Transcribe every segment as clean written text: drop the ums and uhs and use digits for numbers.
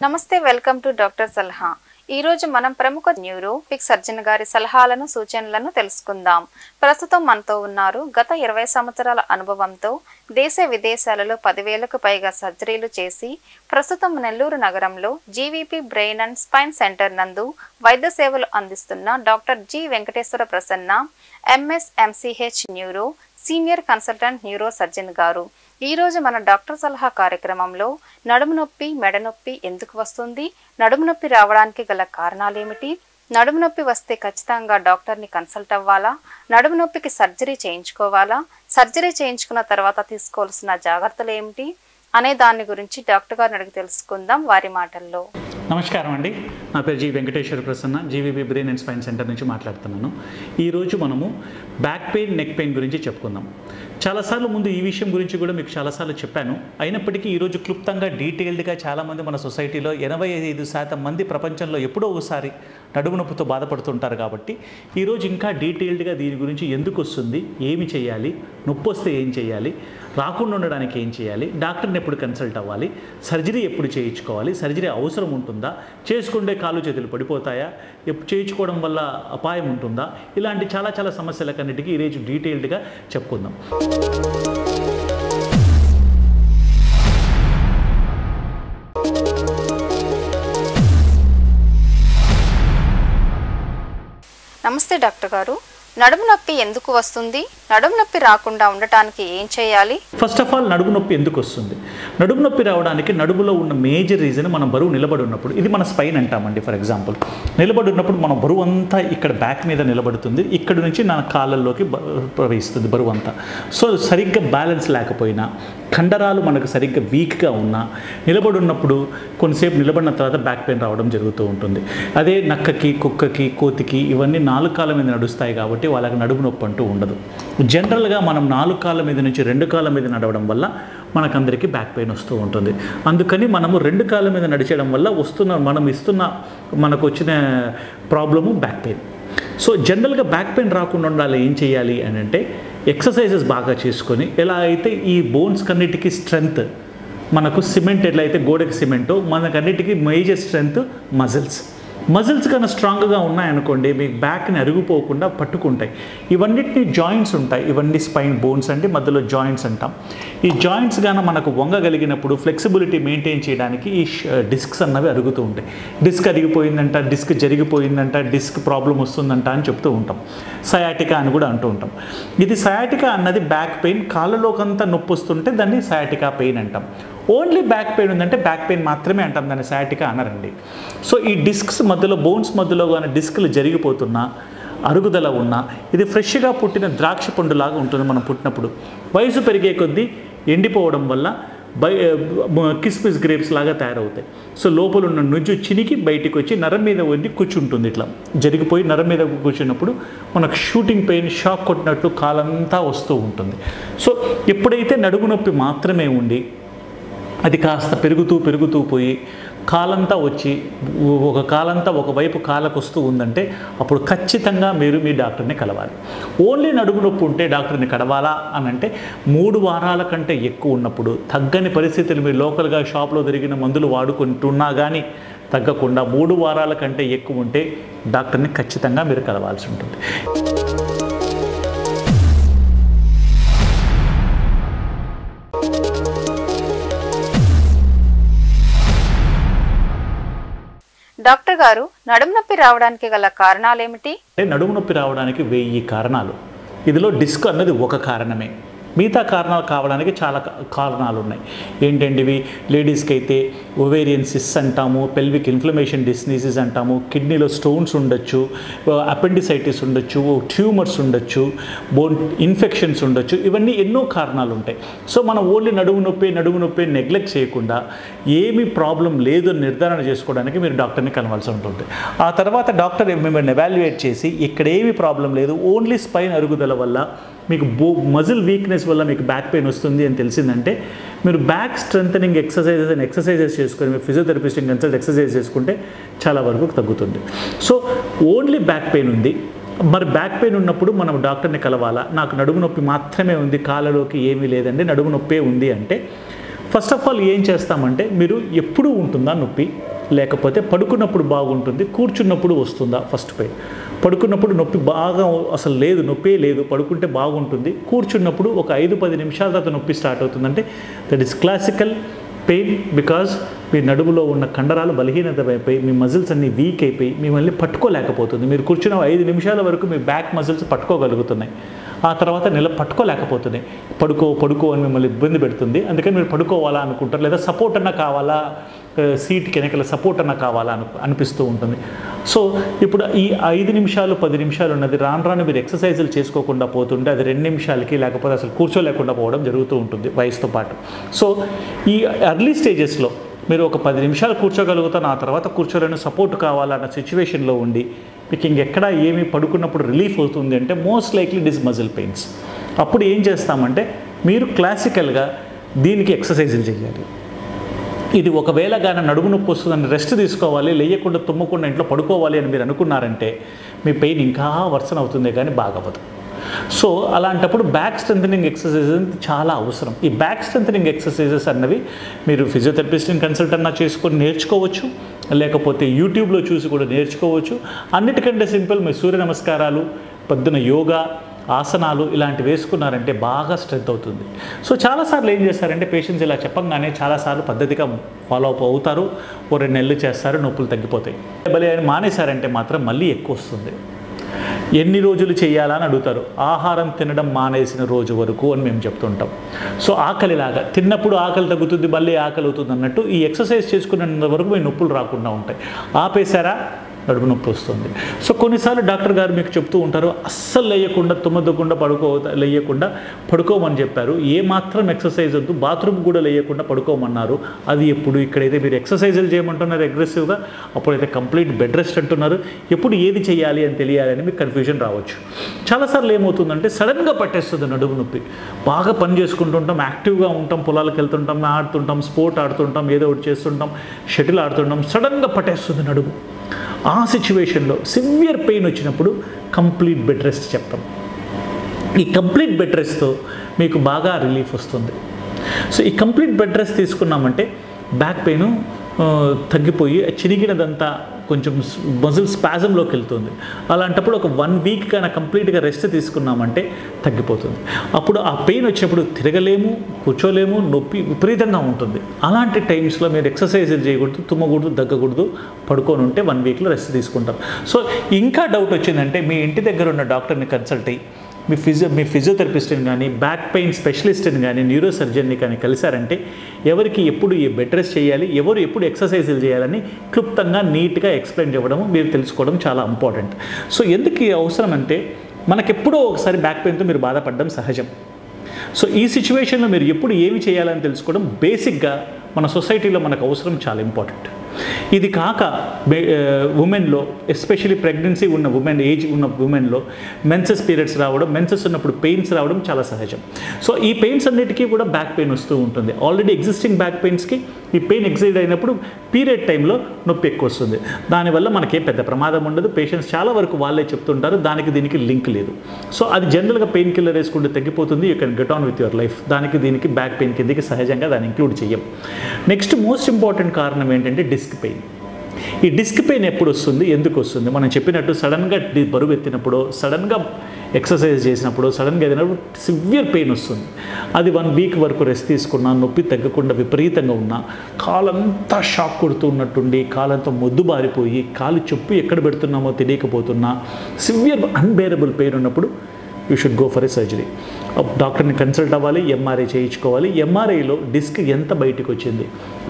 నమస్తే, welcome to doctor సలహా. ఈ రోజు మనం ప్రముఖ న్యూరో సర్జన్ గారి సలహాలను సూచనలను తెలుసుకుందాం. ప్రస్తుతం మనతో ఉన్నారు గత 20 సంవత్సరాల అనుభవంతో దేశ విదేశాలలో 10,000కు పైగా సర్జరీలు చేసి ప్రస్తుతం నెల్లూరు నగరంలో GVP brain and spine centre నందు వైద్య సేవలు అందిస్తున్న doctor G Venkateswara Prasanna MS MCh neuro senior consultant neuro surgeon గారు. ఈ రోజు మన డాక్టర్ సలహా కార్యక్రమంలో నడుము నొప్పి, మెడ నొప్పి ఎందుకు వస్తుంది, నడుము నొప్పి రావడానికి గల కారణాలు ఏమిటి, నడుము నొప్పి వస్తే ఖచ్చితంగా డాక్టర్ని కన్సల్ట్ అవ్వాలా, నడుము నొప్పికి సర్జరీ చేయించుకోవాలా, సర్జరీ చేయించుకున్న తర్వాత తీసుకోవాల్సిన జాగ్రత్తలు ఏమిటి అనే దాని గురించి డాక్టర్ గారిని అడిగి తెలుసుకుందాం వారి మాటల్లో. నమస్కారం అండి, నా పేరు G Venkateswara Prasanna, GVB brain and spine centre నుంచి మాట్లాడుతున్నాను. ఈరోజు మనము బ్యాక్ పెయిన్, నెక్ పెయిన్ గురించి చెప్పుకుందాం. చాలాసార్లు ముందు ఈ విషయం గురించి కూడా మీకు చాలాసార్లు చెప్పాను. అయినప్పటికీ ఈరోజు క్లుప్తంగా డీటెయిల్డ్గా చాలామంది మన సొసైటీలో 85% మంది ప్రపంచంలో ఎప్పుడో ఒకసారి నడుము నొప్పితో బాధపడుతుంటారు. కాబట్టి ఈరోజు ఇంకా డీటెయిల్డ్గా దీని గురించి ఎందుకు వస్తుంది, ఏమి చేయాలి, నొప్పి వస్తే ఏం చేయాలి, రాకుండా ఉండడానికి ఏం చేయాలి, డాక్టర్ని ఎప్పుడు కన్సల్ట్ అవ్వాలి, సర్జరీ ఎప్పుడు చేయించుకోవాలి, సర్జరీ అవసరం ఉంటుందా, చేసుకుంటే కాళ్ళు చేతులు పడిపోతాయా, ఎప్పుడు చేయించుకోవడం వల్ల అపాయం ఉంటుందా, ఇలాంటి చాలా సమస్యలకన్నిటికీ ఈరోజు డీటెయిల్డ్గా చెప్పుకుందాం. నమస్తే డాక్టర్ గారు, నడుము నొప్పి ఎందుకు వస్తుంది, నడుము నొప్పి రాకుండా ఉండటానికి ఏం చేయాలి? ఫస్ట్ ఆఫ్ ఆల్, నడుము నొప్పి ఎందుకు వస్తుంది? నడుము నొప్పి రావడానికి నడుములో ఉన్న మేజర్ రీజన్ మనం బరువు నిలబడి ఉన్నప్పుడు, ఇది మన స్పైన్ అంటామండి. ఫర్ ఎగ్జాంపుల్, నిలబడి ఉన్నప్పుడు మన బరువు అంతా ఇక్కడ బ్యాక్ మీద నిలబడుతుంది, ఇక్కడ నుంచి నా కాళ్ళల్లోకి ప్రవహిస్తుంది బరువు అంతా. సో సరిగ్గా బ్యాలెన్స్ లేకపోయినా, కండరాలు మనకు సరిగ్గా వీక్గా ఉన్నా, నిలబడి ఉన్నప్పుడు కొంతసేపు నిలబడిన తర్వాత బ్యాక్ పెయిన్ రావడం జరుగుతూ ఉంటుంది. అదే నక్కకి, కుక్కకి, కోతికి ఇవన్నీ 4 కాళ్ళ మీద నడుస్తాయి కాబట్టి వాళ్ళకి నడుము నొప్పి అంటూ ఉండదు. జనరల్గా మనం 4 కాళ్ళ మీద నుంచి 2 కాళ్ళ మీద నడవడం వల్ల మనకందరికీ బ్యాక్ పెయిన్ వస్తూ ఉంటుంది. అందుకని మనము 2 కాళ్ళ మీద నడిచడం వల్ల మనకు వచ్చిన ప్రాబ్లము బ్యాక్ పెయిన్. సో జనరల్గా బ్యాక్ పెయిన్ రాకుండా ఉండాలి ఏం చేయాలి అని అంటే, ఎక్సర్సైజెస్ బాగా చేసుకొని, ఎలా అయితే ఈ బోన్స్ కన్నిటికీ స్ట్రెంగ్త్, మనకు సిమెంట్ ఎలా అయితే గోడకి సిమెంటో, మనకన్నిటికీ మేజర్ స్ట్రెంగ్త్ మజిల్స్ కన్నా స్ట్రాంగ్గా ఉన్నాయనుకోండి, మీకు బ్యాక్ని అరిగిపోకుండా పట్టుకుంటాయి. ఇవన్నిటిని జాయింట్స్ ఉంటాయి, ఇవన్నీ స్పైన్ బోన్స్ అంటే మధ్యలో జాయింట్స్ అంటాం. ఈ జాయింట్స్ గాన మనకు వంగగలిగినప్పుడు ఫ్లెక్సిబిలిటీ మెయింటైన్ చేయడానికి ఈ డిస్క్స్ అన్నవి అరుగుతూ ఉంటాయి. డిస్క్ అరిగిపోయిందంట, డిస్క్ జరిగిపోయిందంట, డిస్క్ ప్రాబ్లం వస్తుందంట అని చెప్తూ ఉంటాం. సయాటికా అని కూడా అంటూ ఉంటాం. ఇది సయాటికా అన్నది బ్యాక్ పెయిన్, కాళ్ళలోకంతా నొప్పి వస్తుంటే దాన్ని సయాటికా పెయిన్ అంటాం. ఓన్లీ బ్యాక్ పెయిన్ ఉందంటే బ్యాక్ పెయిన్ మాత్రమే అంటాం, దాన్ని సయాటికా అనరండి. సో ఈ డిస్క్స్ మధ్యలో, బోన్స్ మధ్యలో కానీ డిస్క్లు జరిగిపోతున్నా, అరుగుదల ఉన్నా, ఇది ఫ్రెష్గా పుట్టిన ద్రాక్ష పండులాగా ఉంటుంది. మనం పుట్టినప్పుడు వయసు పెరిగే కొద్దీ ఎండిపోవడం వల్ల కిస్మిస్ గ్రేప్స్ లాగా తయారవుతాయి. సో లోపల ఉన్న నుజ్జు చినికి బయటికి వచ్చి నరం మీద వండి కూర్చుంటుంది. ఇట్లా జరిగిపోయి నరం మీద కూర్చున్నప్పుడు మనకు షూటింగ్ పెయిన్, షాక్ కొట్టినట్టు కాలంతా వస్తూ ఉంటుంది. సో ఎప్పుడైతే నడుము నొప్పి మాత్రమే ఉండి అది కాస్త పెరుగుతూ పోయి కాలంతా వచ్చి కాలంతా ఒకవైపు కాళ్ళకు వస్తూ ఉందంటే అప్పుడు ఖచ్చితంగా మీరు మీ డాక్టర్ని కలవాలి. ఓన్లీ నడుము నొప్పి ఉంటే డాక్టర్ని కలవాలా అని అంటే 3 వారాల కంటే ఎక్కువ ఉన్నప్పుడు, తగ్గని పరిస్థితులు, మీరు లోకల్గా షాప్లో దొరికిన మందులు వాడుకుంటున్నా కానీ తగ్గకుండా 3 వారాల కంటే ఎక్కువ ఉంటే డాక్టర్ని ఖచ్చితంగా మీరు కలవాల్సి ఉంటుంది. డాక్టర్ గారు, నడుము నొప్పి రావడానికి గల కారణాలు ఏమిటి? నడుము నొప్పి రావడానికి 1000 కారణాలు. ఇందులో డిస్క్ అన్నది ఒక కారణమే. మిగతా కారణాలు కావడానికి చాలా కారణాలు ఉన్నాయి. ఏంటంటే ఇవి లేడీస్కి అయితే ఒవేరియన్ సిస్ అంటాము, పెల్విక్ ఇన్ఫ్లమేషన్ డిసీజెస్ అంటాము, కిడ్నీలో స్టోన్స్ ఉండొచ్చు, అపెండిసైటిస్ ఉండొచ్చు, ట్యూమర్స్ ఉండొచ్చు, బోన్ ఇన్ఫెక్షన్స్ ఉండొచ్చు. ఇవన్నీ ఎన్నో కారణాలు ఉంటాయి. సో మనం ఓన్లీ నడుము నొప్పి నెగ్లెక్ట్ చేయకుండా ఏమి ప్రాబ్లం లేదు అని నిర్ధారణ చేసుకోవడానికి మీరు డాక్టర్ని కలవాల్సి ఉంటుంది. ఆ తర్వాత డాక్టర్ మిమ్మల్ని ఎవాల్యుయేట్ చేసి ఇక్కడ ఏమి ప్రాబ్లం లేదు, ఓన్లీ స్పైన్ అరుగుదల వల్ల మీకు మజిల్ వీక్నెస్ వల్ల మీకు బ్యాక్ పెయిన్ వస్తుంది అని తెలిసిందంటే, మీరు బ్యాక్ స్ట్రెంథనింగ్ ఎక్సర్సైజెస్ చేసుకొని, మీరు ఫిజియోథెరపిస్ట్ని కన్సల్ట్ ఎక్సర్సైజ్ చేసుకుంటే చాలా వరకు తగ్గుతుంది. సో ఓన్లీ బ్యాక్ పెయిన్ ఉంది, మరి బ్యాక్ పెయిన్ ఉన్నప్పుడు మనం డాక్టర్ని కలవాలా? నాకు నడుము నొప్పి మాత్రమే ఉంది, కాళ్ళలోకి ఏమీ లేదండి, నడుము నొప్పే ఉంది అంటే ఫస్ట్ ఆఫ్ ఆల్ ఏం చేస్తామంటే, మీరు ఎప్పుడూ ఉంటుందా నొప్పి, లేకపోతే పడుకున్నప్పుడు బాగుంటుంది, కూర్చున్నప్పుడు వస్తుందా? First pain. పడుకున్నప్పుడు నొప్పి బాగా అసలు లేదు, నొప్పి లేదు, పడుకుంటే బాగుంటుంది, కూర్చున్నప్పుడు ఒక 5-10 నిమిషాల తర్వాత నొప్పి స్టార్ట్ అవుతుందంటే that is classical pain. Because మీ నడుములో ఉన్న కండరాలు బలహీనత అయిపోయి, మీ మజిల్స్ అన్నీ వీక్ అయిపోయి మిమ్మల్ని పట్టుకోలేకపోతుంది. మీరు కూర్చున్న 5 నిమిషాల వరకు మీ బ్యాక్ మజిల్స్ పట్టుకోగలుగుతున్నాయి, ఆ తర్వాత పట్టుకోలేకపోతున్నాయి. పడుకో అని మిమ్మల్ని ఇబ్బంది పెడుతుంది. అందుకని మీరు పడుకోవాలా అనుకుంటారు, లేదా సపోర్ట్ అన్నా కావాలా, సీట్కి వెనకాల సపోర్ట్ అన్నా కావాలా అనిపిస్తూ ఉంటుంది. సో ఇప్పుడు ఈ 5 నిమిషాలు 10 నిమిషాలు ఉన్నది రాను మీరు ఎక్సర్సైజులు చేసుకోకుండా పోతుంటే అది 2 నిమిషాలకి, లేకపోతే అసలు కూర్చోలేకుండా పోవడం జరుగుతూ ఉంటుంది వయసుతో పాటు. సో ఈ ఎర్లీ స్టేజెస్లో మీరు ఒక 10 నిమిషాలు కూర్చోగలుగుతాను, ఆ తర్వాత కూర్చోలేని సపోర్ట్ కావాలన్న సిచ్యువేషన్లో ఉండి మీకు ఇంకెక్కడ ఏమి పడుకున్నప్పుడు రిలీఫ్ అవుతుంది అంటే most likely it is muscle pains. అప్పుడు ఏం చేస్తామంటే మీరు క్లాసికల్గా దీనికి ఎక్సర్సైజులు చేయాలి. ఇది ఒకవేళ కానీ నడుము నొప్పి వస్తుందని రెస్ట్ తీసుకోవాలి, లేయకుండా తుమ్మకుండా ఇంట్లో పడుకోవాలి అని మీరు అనుకున్నారంటే మీ పెయిన్ ఇంకా వర్సన అవుతుంది కానీ బాగవ్వదు. సో అలాంటప్పుడు బ్యాక్ స్ట్రెంథనింగ్ ఎక్సర్సైజెస్ చాలా అవసరం. ఈ బ్యాక్ స్ట్రెంథనింగ్ ఎక్సర్సైజెస్ అన్నవి మీరు ఫిజియోథెరపిస్ట్ని కన్సల్ట్ అన్నా చేసుకొని నేర్చుకోవచ్చు, లేకపోతే యూట్యూబ్లో చూసి కూడా నేర్చుకోవచ్చు. అన్నిటికంటే సింపుల్, మీ సూర్య నమస్కారాలు, పొద్దున యోగా, ఆసనాలు ఇలాంటివి వేసుకున్నారంటే బాగా స్ట్రెంత్ అవుతుంది. సో చాలాసార్లు ఏం చేస్తారంటే పేషెంట్స్ ఇలా చెప్పంగానే చాలాసార్లు పద్ధతిగా ఫాలో అప్ అవుతారు, 2 నెలలు చేస్తారు, నొప్పులు తగ్గిపోతాయి. భలే అని మానేశారంటే మాత్రం మళ్ళీ ఎక్కువ వస్తుంది. ఎన్ని రోజులు చేయాలా అని అడుగుతారు. ఆహారం తినడం మానేసిన రోజు వరకు అని మేము చెప్తుంటాం. సో ఆకలిలాగా తిన్నప్పుడు ఆకలి తగ్గుతుంది, మళ్ళీ ఆకలి అవుతుంది అన్నట్టు ఈ ఎక్సర్సైజ్ చేసుకునేంత వరకు మీ నొప్పులు రాకుండా ఉంటాయి. ఆపేశారా నడుము నొప్పి వస్తుంది. సో కొన్నిసార్లు డాక్టర్ గారు మీకు చెప్తూ ఉంటారు, అస్సలు లేయకుండా తుమ్మదకుండా లేయకుండా పడుకోమని చెప్పారు, ఏ మాత్రం ఎక్సర్సైజ్ వద్దు, బాత్రూమ్ కూడా లేయకుండా పడుకోమన్నారు. అది ఎప్పుడు? ఇక్కడైతే మీరు ఎక్సర్సైజులు చేయమంటున్నారు అగ్రెసివ్గా, అప్పుడైతే కంప్లీట్ బెడ్ రెస్ట్ అంటున్నారు. ఎప్పుడు ఏది చేయాలి అని తెలియాలని మీకు కన్ఫ్యూజన్ రావచ్చు. చాలాసార్లు ఏమవుతుందంటే సడన్గా పట్టేస్తుంది నడుము నొప్పి. బాగా పని చేసుకుంటుంటాం, యాక్టివ్గా ఉంటాం, పొలాలకు వెళ్తుంటాం, ఆడుతుంటాం, స్పోర్ట్ ఆడుతుంటాం, ఏదో ఒకటి చేస్తుంటాం, షటిల్ ఆడుతుంటాం, సడన్గా పట్టేస్తుంది నడుము. ఆ సిచ్యువేషన్లో సివియర్ పెయిన్ వచ్చినప్పుడు కంప్లీట్ బెడ్ రెస్ట్ చెప్తాం. ఈ కంప్లీట్ బెడ్ రెస్ట్తో మీకు బాగా రిలీఫ్ వస్తుంది. సో ఈ కంప్లీట్ బెడ్ రెస్ట్ తీసుకున్నామంటే బ్యాక్ పెయిన్ తగ్గిపోయి చిరిగినదంతా కొంచెం మజిల్ స్పాజంలోకి వెళ్తుంది. అలాంటప్పుడు ఒక 1 వీక్ కన్నా కంప్లీట్గా రెస్ట్ తీసుకున్నామంటే తగ్గిపోతుంది. అప్పుడు ఆ పెయిన్ వచ్చినప్పుడు తిరగలేము, కూర్చోలేము, నొప్పి విపరీతంగా ఉంటుంది. అలాంటి టైమ్స్లో మీరు ఎక్సర్సైజులు చేయకూడదు, తుమ్మకూడదు, దగ్గకూడదు, పడుకొని ఉంటే 1 వీక్లో రెస్ట్ తీసుకుంటారు. సో ఇంకా డౌట్ వచ్చిందంటే మీ ఇంటి దగ్గర ఉన్న డాక్టర్ని కన్సల్ట్ అయ్యి మీ ఫిజియోథెరపిస్ట్ని కానీ, బ్యాక్ పెయిన్ స్పెషలిస్ట్ని కానీ, న్యూరో సర్జన్ని కానీ కలిసారంటే ఎవరికి ఎప్పుడు ఏ బెడ్ రెస్ట్ చేయాలి, ఎవరు ఎప్పుడు ఎక్సర్సైజులు చేయాలని క్లుప్తంగా నీట్గా ఎక్స్ప్లెయిన్ చేయడం మీరు తెలుసుకోవడం చాలా ఇంపార్టెంట్. సో ఎందుకు అవసరం అంటే మనకెప్పుడో ఒకసారి బ్యాక్ పెయిన్తో మీరు బాధపడడం సహజం. సో ఈ సిచ్యువేషన్లో మీరు ఎప్పుడు ఏమి చేయాలని తెలుసుకోవడం బేసిక్గా మన సొసైటీలో మనకు అవసరం, చాలా ఇంపార్టెంట్. ఇది కాక ఉమెన్లో, ఎస్పెషలీ ప్రెగ్నెన్సీ ఉన్న ఉమెన్, ఏజ్ ఉన్న ఉమెన్లో మెన్సెస్ పీరియడ్స్ రావడం, మెన్సెస్ ఉన్నప్పుడు పెయిన్స్ రావడం చాలా సహజం. సో ఈ పెయిన్స్ అన్నిటికీ కూడా బ్యాక్ పెయిన్ వస్తూ ఉంటుంది. ఆల్రెడీ ఎగ్జిస్టింగ్ బ్యాక్ పెయిన్స్కి ఈ పెయిన్ ఎగ్జిస్ట్ అయినప్పుడు పీరియడ్ టైంలో నొప్పి ఎక్కువ వస్తుంది. దానివల్ల మనకేం పెద్ద ప్రమాదం ఉండదు. పేషెంట్స్ చాలా వరకు వాళ్ళే చెప్తుంటారు, దానికి దీనికి లింక్ లేదు. సో అది జనరల్గా పెయిన్ కిల్లర్ వేసుకుంటే తగ్గిపోతుంది. You can get on with your life. దానికి దీనికి బ్యాక్ పెయిన్ కిందకి సహజంగా దాన్ని ఇంక్లూడ్ చేయం. నెక్స్ట్ మోస్ట్ ఇంపార్టెంట్ కారణం ఏంటంటే డిస్క్ పెయిన్. ఈ డిస్క్ పెయిన్ ఎప్పుడు వస్తుంది, ఎందుకు వస్తుంది? మనం చెప్పినట్టు సడన్గా బరువు ఎత్తినప్పుడు, సడన్గా ఎక్సర్సైజ్ చేసినప్పుడు, సడన్గా ఏదైనప్పుడు సివియర్ పెయిన్ వస్తుంది. అది 1 వీక్ వరకు రెస్ట్ తీసుకున్నా, నొప్పి తగ్గకుండా విపరీతంగా ఉన్నా, కాలంతా షాక్ కొడుతూ ఉన్నట్టుండి, కాలంతా మొద్దు బారిపోయి, కాలు చెప్పు ఎక్కడ పెడుతున్నామో తెలియకపోతున్నా, సివియర్ అన్బేరబుల్ పెయిన్ ఉన్నప్పుడు you should go for a surgery. డాక్టర్ని కన్సల్ట్ అవ్వాలి, ఎంఆర్ఐ చేయించుకోవాలి. ఎంఆర్ఐలో డిస్క్ ఎంత బయటకు వచ్చింది,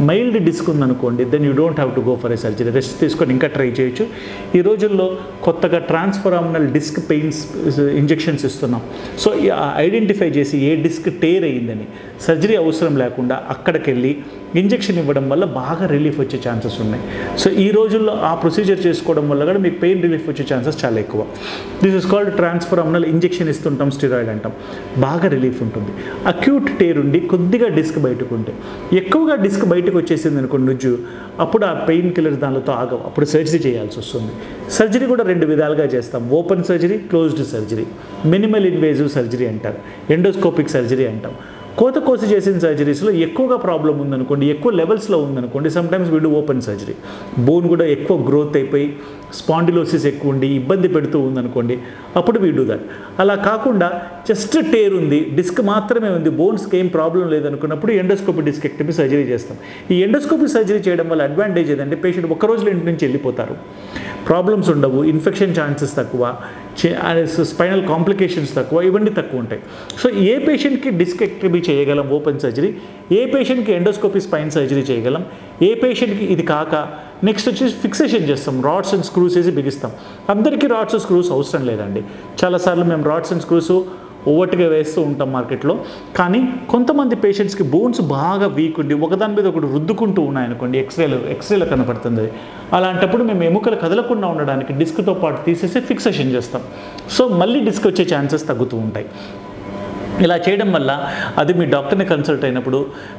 మైల్డ్ డిస్క్ ఉందనుకోండి, then you don't have to go for a surgery. Rest తీసుకొని ఇంకా ట్రై చేయొచ్చు. ఈ రోజుల్లో కొత్తగా ట్రాన్స్ఫరామినల్ డిస్క్ పెయిన్స్ ఇంజెక్షన్స్ ఇస్తున్నాం. సో ఐడెంటిఫై చేసి ఏ డిస్క్ టేర్ అయ్యిందని సర్జరీ అవసరం లేకుండా అక్కడికి వెళ్ళి ఇంజెక్షన్ ఇవ్వడం వల్ల బాగా రిలీఫ్ వచ్చే ఛాన్సెస్ ఉన్నాయి. సో ఈ రోజుల్లో ఆ ప్రొసీజర్ చేసుకోవడం వల్ల కూడా మీకు పెయిన్ రిలీఫ్ వచ్చే ఛాన్సెస్ చాలా ఎక్కువ. This is called transforaminal injection ఇస్తుంటాం, స్టెరాయిడ్ అంటాం. బాగా రిలీఫ్ ఉంటుంది. అక్యూట్ టేర్ ఉండి కొద్దిగా డిస్క్ బయటకు ఉంటే, ఎక్కువగా డిస్క్ బయటకు వచ్చేసింది అనుకోండి నుజ్జు, అప్పుడు ఆ పెయిన్ కిల్లర్ దానితో ఆగవు, అప్పుడు సర్జరీ చేయాల్సి వస్తుంది. సర్జరీ కూడా 2 విధాలుగా చేస్తాం. Open surgery, closed surgery. Minimal invasive surgery అంటారు, ఎండోస్కోపిక్ సర్జరీ అంటాం. కోత కోసి చేసిన సర్జరీస్లో ఎక్కువగా ప్రాబ్లం ఉందనుకోండి, ఎక్కువ లెవెల్స్లో ఉందనుకోండి, సమ్టైమ్స్ వీడు ఓపెన్ సర్జరీ, బోన్ కూడా ఎక్కువ గ్రోత్ అయిపోయి స్పాండిలోసిస్ ఎక్కువ ఉండి ఇబ్బంది పెడుతూ ఉందనుకోండి, అప్పుడు వీ డూ దట్. అలా కాకుండా జస్ట్ టేర్ ఉంది, డిస్క్ మాత్రమే ఉంది, బోన్స్కి ఏం ప్రాబ్లం లేదనుకున్నప్పుడు ఎండోస్కోపీ డిస్కెక్టమీ సర్జరీ చేస్తాం. ఈ ఎండోస్కోపీ సర్జరీ చేయడం వల్ల అడ్వాంటేజ్ ఏదంటే పేషెంట్ ఒక్క రోజులో ఇంటి నుంచి వెళ్ళిపోతారు, ప్రాబ్లమ్స్ ఉండవు, ఇన్ఫెక్షన్ ఛాన్సెస్ తక్కువ, స్పైనల్ కాంప్లికేషన్స్ తక్కువ, ఇవన్నీ తక్కువ ఉంటాయి. సో ఏ పేషెంట్కి డిస్కెక్టమీ చేయగలం ఓపెన్ సర్జరీ, ఏ పేషెంట్కి ఎండోస్కోపీ స్పైన్ సర్జరీ చేయగలం, ఏ పేషెంట్కి ఇది కాక నెక్స్ట్ వచ్చేసి ఫిక్సేషన్ చేస్తాం, రాడ్స్ అండ్ స్క్రూస్ వేసి బిగిస్తాం. అందరికీ రాడ్స్ స్క్రూస్ అవసరం లేదండి. చాలాసార్లు మేము రాడ్స్ అండ్ స్క్రూస్ ఓవర్ట్గా వేస్తూ ఉంటాం మార్కెట్లో. కానీ కొంతమంది పేషెంట్స్కి బోన్స్ బాగా వీక్ ఉండి ఒకదాని మీద ఒకటి రుద్దుకుంటూ ఉన్నాయనుకోండి, ఎక్స్రేలో కనపడుతుంది. అలాంటప్పుడు మేము ఎముకలు కదలకుండా ఉండడానికి డిస్క్తో పాటు తీసేసి ఫిక్సేషన్ చేస్తాం. సో మళ్ళీ డిస్క్ వచ్చే ఛాన్సెస్ తగ్గుతూ ఉంటాయి. ఇలా చేయడం వల్ల అది మీ డాక్టర్ని కన్సల్ట్ అయినప్పుడు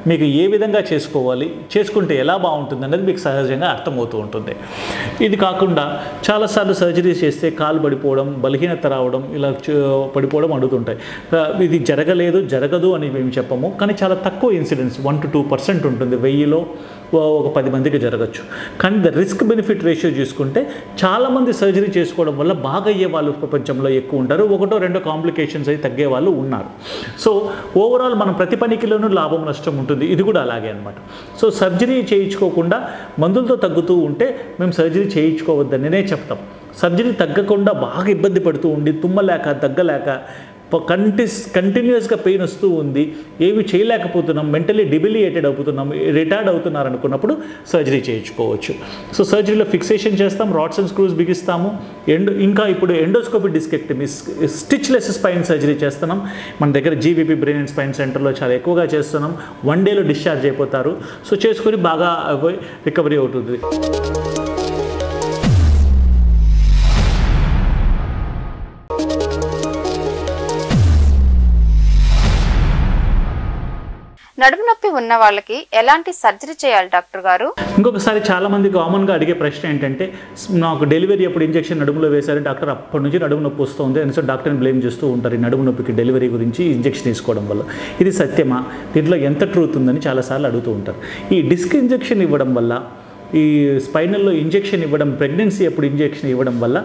మీకు ఏ విధంగా చేసుకోవాలి, చేసుకుంటే ఎలా బాగుంటుంది అనేది మీకు సహజంగా అర్థమవుతూ ఉంటుంది. ఇది కాకుండా చాలాసార్లు సర్జరీస్ చేస్తే కాలు పడిపోవడం, బలహీనత రావడం, ఇలా పడిపోవడం అడుగుతుంటాయి. ఇది జరగదు అని మేము చెప్పము, కానీ చాలా తక్కువ ఇన్సిడెంట్స్ 1 to 2% ఉంటుంది, 1000లో ఒక 10 మందికి జరగచ్చు. కానీ ద రిస్క్ బెనిఫిట్ రేషియో చూసుకుంటే చాలామంది సర్జరీ చేసుకోవడం వల్ల బాగా అయ్యే వాళ్ళు ప్రపంచంలో ఎక్కువ ఉంటారు, 1-2 కాంప్లికేషన్స్ అయి తగ్గే వాళ్ళు ఉన్నారు. సో ఓవరాల్ మనం ప్రతి పనికిలోనూ లాభం నష్టం ఉంటుంది, ఇది కూడా అలాగే అనమాట. సో సర్జరీ చేయించుకోకుండా మందులతో తగ్గుతూ ఉంటే మేము సర్జరీ చేయించుకోవద్దనే చెప్తాం. సర్జరీ తగ్గకుండా బాగా ఇబ్బంది పడుతూ ఉండి తుమ్మలేక దగ్గలేక కంటిన్యూస్గా పెయిన్ వస్తూ ఉంది, ఏవి చేయలేకపోతున్నాం, మెంటలీ డిబిలియేటెడ్ అవుతున్నాం, రిటార్డ్ అవుతున్నారు అనుకున్నప్పుడు సర్జరీ చేయించుకోవచ్చు. సో సర్జరీలో ఫిక్సేషన్ చేస్తాం, రాడ్స్ అండ్ స్క్రూస్ బిగిస్తాము, ఇంకా ఇప్పుడు endoscopy discectomy, stitchless spine surgery చేస్తున్నాం. మన దగ్గర జీవీపీ బ్రెయిన్ అండ్ స్పైన్ సెంటర్లో చాలా ఎక్కువగా చేస్తున్నాం. 1 డేలో డిశ్చార్జ్ అయిపోతారు. సో చేసుకొని బాగా రికవరీ అవుతుంది. నడుము నొప్పి ఉన్న వాళ్ళకి ఎలాంటి సర్జరీ చేయాలి డాక్టర్ గారు? ఇంకొకసారి చాలామంది కామన్గా అడిగే ప్రశ్న ఏంటంటే, నాకు డెలివరీ అప్పుడు ఇంజెక్షన్ నడుములో వేశారు డాక్టర్, అప్పటి నుంచి నడుము నొప్పి వస్తుంది అని డాక్టర్ని బ్లేమ్ చేస్తూ ఉంటారు ఈ నడుము నొప్పికి డెలివరీ గురించి ఇంజెక్షన్ తీసుకోవడం వల్ల. ఇది సత్యమా, దీంట్లో ఎంత ట్రూత్ ఉందని చాలాసార్లు అడుగుతూ ఉంటారు. ఈ డిస్క్ ఇంజెక్షన్ ఇవ్వడం వల్ల, ఈ స్పైనల్లో ఇంజెక్షన్ ఇవ్వడం, ప్రెగ్నెన్సీ అప్పుడు ఇంజెక్షన్ ఇవ్వడం వల్ల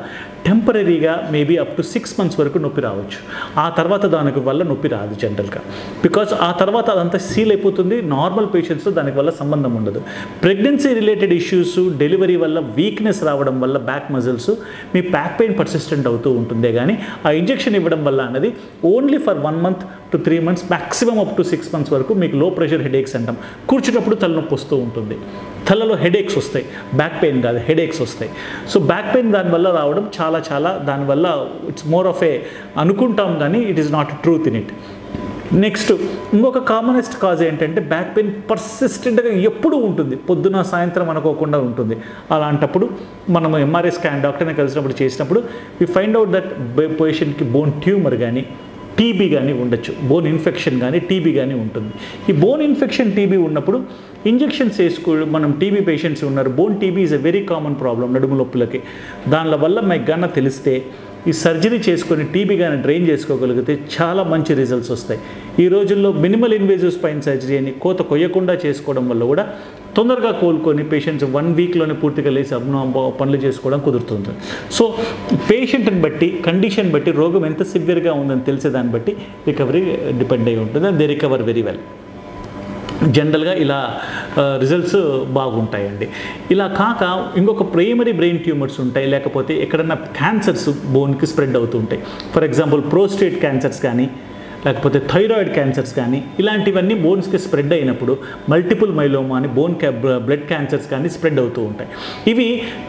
టెంపరీగా మేబీ అప్ టు 6 months వరకు నొప్పి రావచ్చు. ఆ తర్వాత దానికి వల్ల నొప్పి రాదు జనరల్గా, బికాజ్ ఆ తర్వాత అదంతా సీల్ అయిపోతుంది. నార్మల్ పేషెంట్స్తో దానికి వల్ల సంబంధం ఉండదు. ప్రెగ్నెన్సీ రిలేటెడ్ ఇష్యూస్, డెలివరీ వల్ల వీక్నెస్ రావడం వల్ల బ్యాక్ మజిల్స్, మీ బ్యాక్ పెయిన్ పర్సిస్టెంట్ అవుతూ ఉంటుందే కానీ ఆ ఇంజెక్షన్ ఇవ్వడం వల్ల అనేది only for 1 month to 3 months, maximum up to 6 months వరకు మీకు లో ప్రెషర్ హెడేక్స్ అంటాం. కూర్చున్నప్పుడు తలనొప్పి వస్తూ ఉంటుంది, తలలో హెడేక్స్ వస్తాయి, బ్యాక్ పెయిన్ కాదు హెడేక్స్ వస్తాయి. సో బ్యాక్ పెయిన్ దానివల్ల రావడం చాలా దానివల్ల ఇట్స్ మోర్ ఆఫ్ ఏ అనుకుంటాం కానీ it is not truth in it. Next ఇంకొక కామనెస్ట్ కాజ్ ఏంటంటే బ్యాక్ పెయిన్ పర్సిస్టెంట్గా ఎప్పుడూ ఉంటుంది, పొద్దున సాయంత్రం అనుకోకుండా ఉంటుంది. అలాంటప్పుడు మనం ఎంఆర్ఐ స్కాన్ డాక్టర్ని కలిసినప్పుడు చేసినప్పుడు వి ఫైండ్ అవుట్ దట్ పేషెంట్కి బోన్ ట్యూమర్ కానీ టీబీ కానీ ఉండొచ్చు, బోన్ ఇన్ఫెక్షన్ కానీ టీబీ కానీ ఉంటుంది. ఈ బోన్ ఇన్ఫెక్షన్ టీబీ ఉన్నప్పుడు ఇంజెక్షన్స్ మనం టీబీ పేషెంట్స్ ఉన్నారు. Bone TB is a very common problem నడుము నొప్పులకి. దానివల్ల మీకు గన్న తెలిస్తే ఈ సర్జరీ చేసుకొని టీబీ కానీ డ్రైన్ చేసుకోగలిగితే చాలా మంచి రిజల్ట్స్ వస్తాయి. ఈ రోజుల్లో మినిమల్ ఇన్వేజివ్ స్పైన్ సర్జరీ అని కోత కొయ్యకుండా చేసుకోవడం వల్ల కూడా తొందరగా కోలుకొని పేషెంట్స్ 1 weekలోనే పూర్తిగా లేచి పనులు చేసుకోవడం కుదురుతుంది. సో పేషెంట్ని బట్టి, కండిషన్ బట్టి, రోగం ఎంత సివియర్గా ఉందని తెలిసేదాన్ని బట్టి రికవరీ డిపెండ్ అయి ఉంటుంది. And they recover very well. జనరల్గా ఇలా రిజల్ట్స్ బాగుంటాయండి. ఇలా కాక ఇంకొక ప్రైమరీ బ్రెయిన్ ట్యూమర్స్ ఉంటాయి, లేకపోతే ఎక్కడన్నా క్యాన్సర్స్ బోన్కి స్ప్రెడ్ అవుతూ ఉంటాయి. ఫర్ ఎగ్జాంపుల్ ప్రోస్టేట్ క్యాన్సర్స్ కానీ, లేకపోతే థైరాయిడ్ క్యాన్సర్స్ కానీ, ఇలాంటివన్నీ బోన్స్కి స్ప్రెడ్ అయినప్పుడు మల్టిపుల్ మైలోమా అని బ్లడ్ క్యాన్సర్స్ కానీ స్ప్రెడ్ అవుతూ ఉంటాయి. ఇవి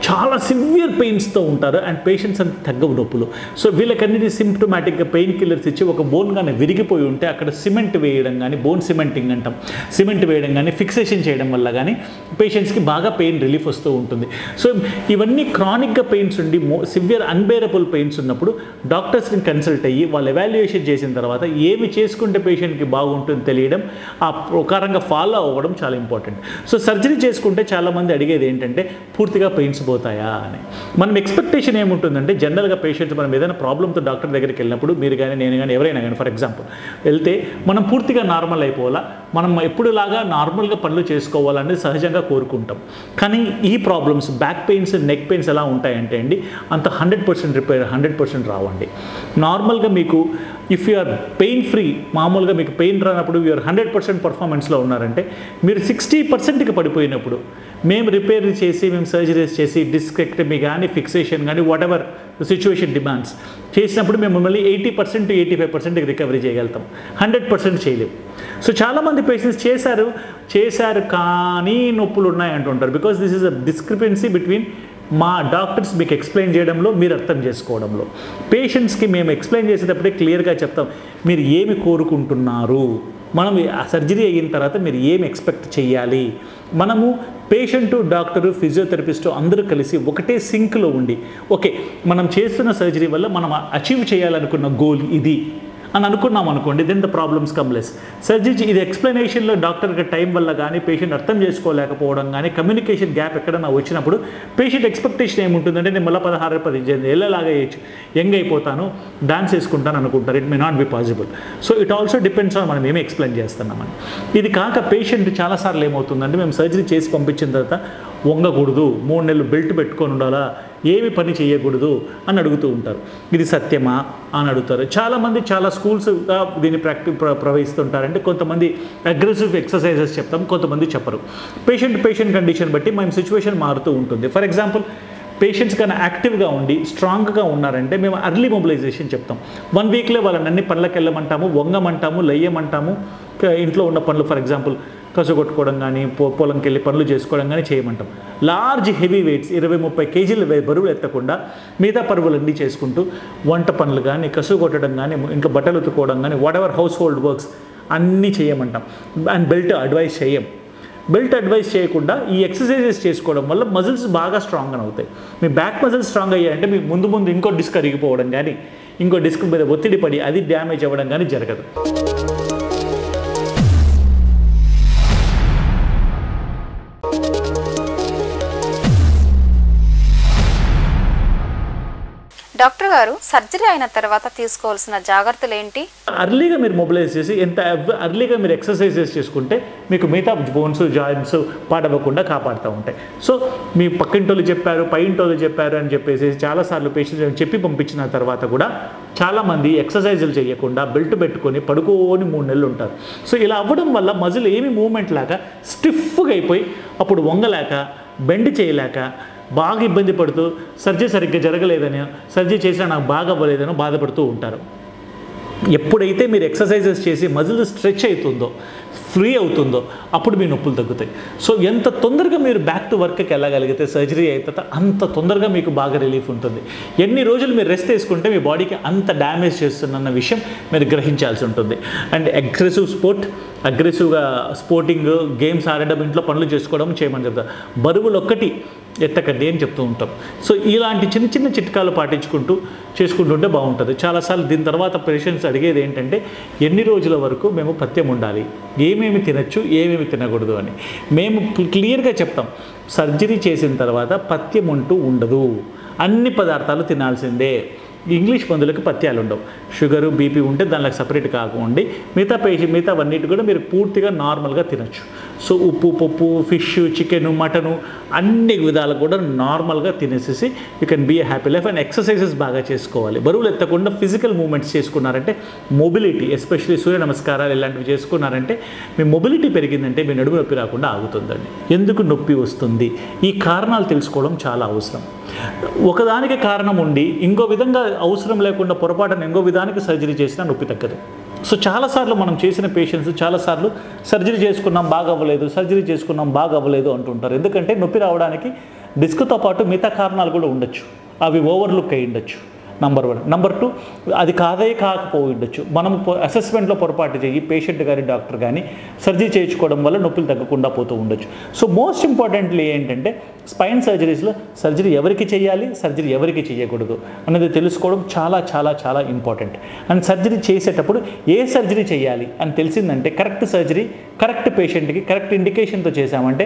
చాలా సివియర్ పెయిన్స్తో ఉంటారు అండ్ పేషెంట్స్ అంత తగ్గవు నొప్పులు. సో వీళ్ళకన్నిటి సిమ్టమాటిక్గా పెయిన్ కిల్లర్స్ ఇచ్చి ఒక బోన్ కానీ విరిగిపోయి ఉంటే అక్కడ సిమెంట్ వేయడం కానీ, బోన్ సిమెంటింగ్ అంటాం, సిమెంట్ వేయడం కానీ, ఫిక్సేషన్ చేయడం వల్ల కానీ పేషెంట్స్కి బాగా పెయిన్ రిలీఫ్ వస్తూ ఉంటుంది. సో ఇవన్నీ క్రానిక్గా పెయిన్స్ ఉండి సివియర్ అన్బేరబుల్ పెయిన్స్ ఉన్నప్పుడు డాక్టర్స్ని కన్సల్ట్ అయ్యి వాళ్ళు ఎవాల్యుయేషన్ చేసిన తర్వాత ఏమి చేసుకుంటే పేషెంట్కి బాగుంటుంది తెలియడం, ఆ ప్రకారంగా ఫాలో అవ్వడం చాలా ఇంపార్టెంట్. సో సర్జరీ చేసుకుంటే చాలామంది అడిగేది ఏంటంటే పూర్తిగా పెయిన్స్ పోతాయా అని. మనం ఎక్స్పెక్టేషన్ ఏముంటుందంటే జనరల్గా పేషెంట్స్ మనం ఏదైనా ప్రాబ్లంతో డాక్టర్ దగ్గరికి వెళ్ళినప్పుడు మీరు కానీ నేను కానీ ఎవరైనా కానీ ఫర్ ఎగ్జాంపుల్ వెళ్తే మనం పూర్తిగా నార్మల్ అయిపోవాలా, మనం ఎప్పుడులాగా నార్మల్గా పనులు చేసుకోవాలనేది సహజంగా కోరుకుంటాం. కానీ ఈ problems back pains, neck pains ఎలా ఉంటాయంటే అండి అంత 100% రిపేర్ 100% రావండి. నార్మల్గా మీకు if you are pain free, మామూలుగా మీకు పెయిన్ రానప్పుడు యూఆర్ 100% పర్ఫార్మెన్స్లో ఉన్నారంటే, మీరు 60%కి పడిపోయినప్పుడు మేము రిపేర్ చేసి మేము సర్జరీస్ చేసి డిస్కెక్టమీ కానీ ఫిక్సేషన్ కానీ వాట్ ఎవర్ సిచ్యువేషన్ డిమాండ్స్ చేసినప్పుడు మేము మిమ్మల్ని 80% to 85%కి రికవరీ చేయగలుగుతాం, 100% చేయలేము. సో చాలామంది పేషెంట్స్ చేశారు కానీ నొప్పులు ఉన్నాయి అంటుంటారు. Because this is a discrepancy between మా డాక్టర్స్ మీకు ఎక్స్ప్లెయిన్ చేయడంలో, మీరు అర్థం చేసుకోవడంలో. పేషెంట్స్కి మేము ఎక్స్ప్లెయిన్ చేసేటప్పుడే క్లియర్గా చెప్తాం మీరు ఏమి కోరుకుంటున్నారు, మనం ఆ సర్జరీ అయిన తర్వాత మీరు ఏమి ఎక్స్పెక్ట్ చేయాలి. మనము పేషెంటు, డాక్టరు, ఫిజియోథెరపిస్టు అందరూ కలిసి ఒకటే సింక్లో ఉండి ఓకే మనం చేస్తున్న సర్జరీ వల్ల మనం అచీవ్ చేయాలనుకున్న గోల్ ఇది అని అనుకున్నాం అనుకోండి, then the problems come less. Surgery ఇది ఎక్స్ప్లెనేషన్లో డాక్టర్కి టైం వల్ల కానీ పేషెంట్ అర్థం చేసుకోలేకపోవడం కానీ కమ్యూనికేషన్ గ్యాప్ ఎక్కడన్నా వచ్చినప్పుడు పేషెంట్ ఎక్స్పెక్టేషన్ ఏముంటుందంటే నేను మళ్ళీ 16-18 ఏళ్ళలాగా యంగ్ అయిపోతాను, డాన్స్ వేసుకుంటాను అనుకుంటారు. It may not be possible. So it also depends on మనం ఏమి ఎక్స్ప్లెయిన్ చేస్తున్నామని. ఇది కాక పేషెంట్ చాలాసార్లు ఏమవుతుందంటే మేము సర్జరీ చేసి పంపించిన తర్వాత వంగకూడదు, 3 నెలలు బెల్ట్ పెట్టుకొని ఉండాలా, ఏమి పని చేయకూడదు అని అడుగుతూ ఉంటారు. ఇది సత్యమా అని అడుగుతారు. చాలామంది చాలా స్కూల్స్గా దీన్ని ప్రవహిస్తుంటారంటే కొంతమంది అగ్రెసివ్ ఎక్సర్సైజెస్ చెప్తాం, కొంతమంది చెప్పరు. పేషెంట్ కండిషన్ బట్టి మేము సిచ్యువేషన్ మారుతూ ఉంటుంది. ఫర్ ఎగ్జాంపుల్ పేషెంట్స్ కన్నా యాక్టివ్గా ఉండి స్ట్రాంగ్గా ఉన్నారంటే మేము అర్లీ మొబిలైజేషన్ చెప్తాం. 1 వీక్లో వాళ్ళని అన్ని పనులకు వెళ్ళమంటాము, వంగమంటాము, లెయ్యమంటాము. ఇంట్లో ఉన్న పనులు ఫర్ ఎగ్జాంపుల్ కసుగొట్టుకోవడం కానీ పొలంకి వెళ్ళి పనులు చేసుకోవడం కానీ చేయమంటాం. లార్జ్ హెవీ వెయిట్స్ 20-30 కేజీలు బరువులు ఎత్తకుండా మిగతా పరువులన్నీ చేసుకుంటూ వంట పనులు కానీ కసుగొట్టడం కానీ ఇంట్లో బట్టలు ఉతుకోవడం కానీ what ever house hold works అన్నీ చేయమంటాం. అండ్ బెల్ట్ అడ్వైస్ చేయం. బెల్ట్ అడ్వైస్ చేయకుండా ఈ ఎక్సర్సైజెస్ చేసుకోవడం వల్ల మజిల్స్ బాగా స్ట్రాంగ్ అవుతాయి. మీ బ్యాక్ మజిల్స్ స్ట్రాంగ్ అయ్యాయంటే మీకు ముందు ఇంకో డిస్క్ అరిగిపోవడం కానీ ఇంకో డిస్క్ మీద ఒత్తిడి పడి అది డ్యామేజ్ అవ్వడం కానీ జరగదు. డాక్టర్ గారు సర్జరీ అయిన తర్వాత తీసుకోవాల్సిన జాగ్రత్తలు ఏంటి? అర్లీగా మీరు మొబిలైజ్ చేసి ఎంత అర్లీగా మీరు ఎక్సర్సైజెస్ చేసుకుంటే మీకు మిగతా బోన్స్ జాయింట్స్ పాడవకుండా కాపాడుతూ ఉంటాయి. సో మీ పక్కింటోళ్ళు చెప్పారు, పైంటోళ్ళు చెప్పారు అని చెప్పేసి చాలాసార్లు పేషెంట్స్ చెప్పి పంపించిన తర్వాత కూడా చాలామంది ఎక్సర్సైజులు చేయకుండా బెల్ట్ పెట్టుకొని పడుకోని 3 నెలలు ఉంటారు. సో ఇలా అవ్వడం వల్ల మజిల్ ఏమి మూమెంట్ లాగా స్టిఫ్గా అయిపోయి అప్పుడు వంగలేక బెండ్ చేయలేక బాగా ఇబ్బంది పడుతూ సర్జరీ సరిగ్గా జరగలేదని, సర్జరీ చేసినా నాకు బాగా అవ్వలేదని బాధపడుతూ ఉంటారు. ఎప్పుడైతే మీరు ఎక్సర్సైజెస్ చేసి మజిల్ స్ట్రెచ్ అవుతుందో, ఫ్రీ అవుతుందో అప్పుడు మీ నొప్పులు తగ్గుతాయి. సో ఎంత తొందరగా మీరు బ్యాక్ టు వర్క్కి వెళ్ళగలిగితే సర్జరీ అయితే అంత తొందరగా మీకు బాగా రిలీఫ్ ఉంటుంది. ఎన్ని రోజులు మీరు రెస్ట్ తీసుకుంటే మీ బాడీకి అంత డ్యామేజ్ చేస్తున్న విషయం మీరు గ్రహించాల్సి ఉంటుంది. అండ్ అగ్రెసివ్గా స్పోర్టింగ్ గేమ్స్ ఆడడం, ఇంట్లో పనులు చేసుకోవడం చేయమని చెప్తారు. బరువులు ఒక్కటి ఎత్తకండి అని చెప్తూ ఉంటాం. సో ఇలాంటి చిన్న చిట్కాలు చేసుకుంటుంటే బాగుంటుంది. చాలాసార్లు దీని తర్వాత పేషెంట్స్ అడిగేది ఏంటంటే ఎన్ని రోజుల వరకు మేము పథ్యం ఉండాలి, ఏమేమి తినచ్చు ఏమేమి తినకూడదు అని. మేము క్లియర్గా చెప్తాం, సర్జరీ చేసిన తర్వాత పథ్యం అంటూ ఉండదు, అన్ని పదార్థాలు తినాల్సిందే. ఇంగ్లీష్ మందులకు పథ్యాలు ఉండవు. షుగరు బీపీ ఉంటే దానికి సపరేట్ కాకుండా మిగతావన్నిటి కూడా మీరు పూర్తిగా నార్మల్గా తినచ్చు. సో ఉప్పు, పప్పు, ఫిష్, చికెను, మటను అన్ని విధాలు కూడా నార్మల్గా తినేసేసి you can be a happy life. And exercises బాగా చేసుకోవాలి. బరువులు ఎత్తకుండా ఫిజికల్ మూమెంట్స్ చేసుకున్నారంటే మొబిలిటీ, ఎస్పెషల్లీ సూర్య నమస్కారాలు ఇలాంటివి చేసుకున్నారంటే మీ మొబిలిటీ పెరిగిందంటే మీ నడుము నొప్పి రాకుండా ఆగుతుందండి. ఎందుకు నొప్పి వస్తుంది, ఈ కారణాలు తెలుసుకోవడం చాలా అవసరం. ఒకదానికి కారణం ఉండి ఇంకో విధంగా అవసరం లేకుండా పొరపాటున ఇంకో విధానికి సర్జరీ చేసినా నొప్పి తగ్గదు. సో చాలాసార్లు మనం చేసిన పేషెంట్స్ చాలాసార్లు సర్జరీ చేసుకున్నాం బాగా అవ్వలేదు అంటుంటారు. ఎందుకంటే నొప్పి రావడానికి డిస్క్తో పాటు మిగతా కారణాలు కూడా ఉండొచ్చు, అవి ఓవర్లుక్ అయి ఉండొచ్చు. నంబర్ 1. నంబర్ 2, అది కాకపోయి ఉండొచ్చు. మనం అసెస్మెంట్లో పొరపాటు చేయి పేషెంట్ కానీ డాక్టర్ కానీ సర్జరీ చేయించుకోవడం వల్ల నొప్పులు తగ్గకుండా పోతూ ఉండొచ్చు. సో మోస్ట్ ఇంపార్టెంట్లీ ఏంటంటే స్పైన్ సర్జరీస్లో సర్జరీ ఎవరికి చేయాలి, సర్జరీ ఎవరికి చేయకూడదు అనేది తెలుసుకోవడం చాలా చాలా చాలా ఇంపార్టెంట్. అండ్ సర్జరీ చేసేటప్పుడు ఏ సర్జరీ చేయాలి అని తెలిసిందంటే కరెక్ట్ సర్జరీ కరెక్ట్ పేషెంట్కి కరెక్ట్ ఇండికేషన్తో చేసామంటే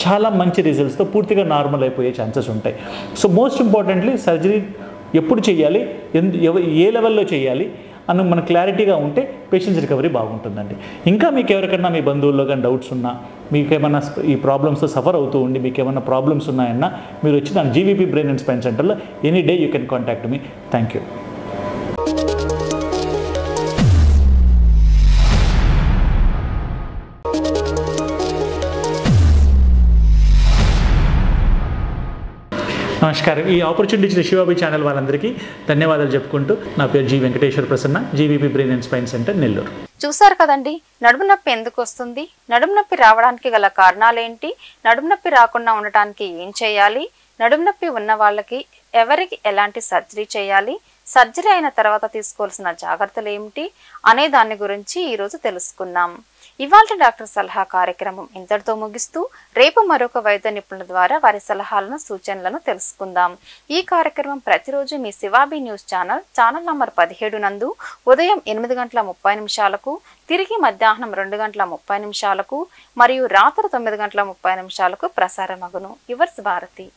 చాలా మంచి రిజల్ట్స్తో పూర్తిగా నార్మల్ అయిపోయే ఛాన్సెస్ ఉంటాయి. సో మోస్ట్ ఇంపార్టెంట్లీ సర్జరీ ఎప్పుడు చేయాలి, ఏ లెవెల్లో చేయాలి అని మన క్లారిటీగా ఉంటే పేషెంట్స్ రికవరీ బాగుంటుందండి. ఇంకా మీకు ఎవరికైనా మీ బంధువుల్లో కానీ డౌట్స్ ఉన్నా, మీకు ఏమైనా ఈ ప్రాబ్లమ్స్తో సఫర్ అవుతూ ఉండి మీకు ఏమైనా ప్రాబ్లమ్స్ ఉన్నాయన్నా మీరు వచ్చి నా జీవీపీ బ్రెయిన్ అండ్ స్పైన్ సెంటర్లో any day you can contact me. Thank you. నమస్కారం. ఈ ఆపర్చునిటీ ఇచ్చిన శివాబి ఛానల్ వాళ్ళందరికీ ధన్యవాదాలు చెప్పుకుంటూ నా పేరు G Venkateswara Prasanna, GVP brain and spine centre, Nellore. చూసారు కదండి, నడుము నొప్పి ఎందుకు వస్తుంది, నడుము నొప్పి రావడానికి గల కారణాలేంటి, నడుము నొప్పి రాకుండా ఉండటానికి ఏం చేయాలి, నడుము నొప్పి ఉన్న వాళ్ళకి ఎవరికి ఎలాంటి సర్జరీ చేయాలి, సర్జరీ అయిన తర్వాత తీసుకోవాల్సిన జాగ్రత్తలు ఏమిటి అనే దాని గురించి ఈరోజు తెలుసుకున్నాం. ఇవాళ డాక్టర్ సలహా కార్యక్రమం ఇంతటితో ముగిస్తూ రేపు మరొక వైద్య నిపుణుల ద్వారా వారి సలహాలను సూచనలను తెలుసుకుందాం. ఈ కార్యక్రమం ప్రతిరోజు మీ శివాబి న్యూస్ ఛానల్ నంబర్ 17 నందు ఉదయం 8:30 తిరిగి మధ్యాహ్నం 2:30 మరియు రాత్రి 9:30 ప్రసారమగును. యువర్స్ భారతి.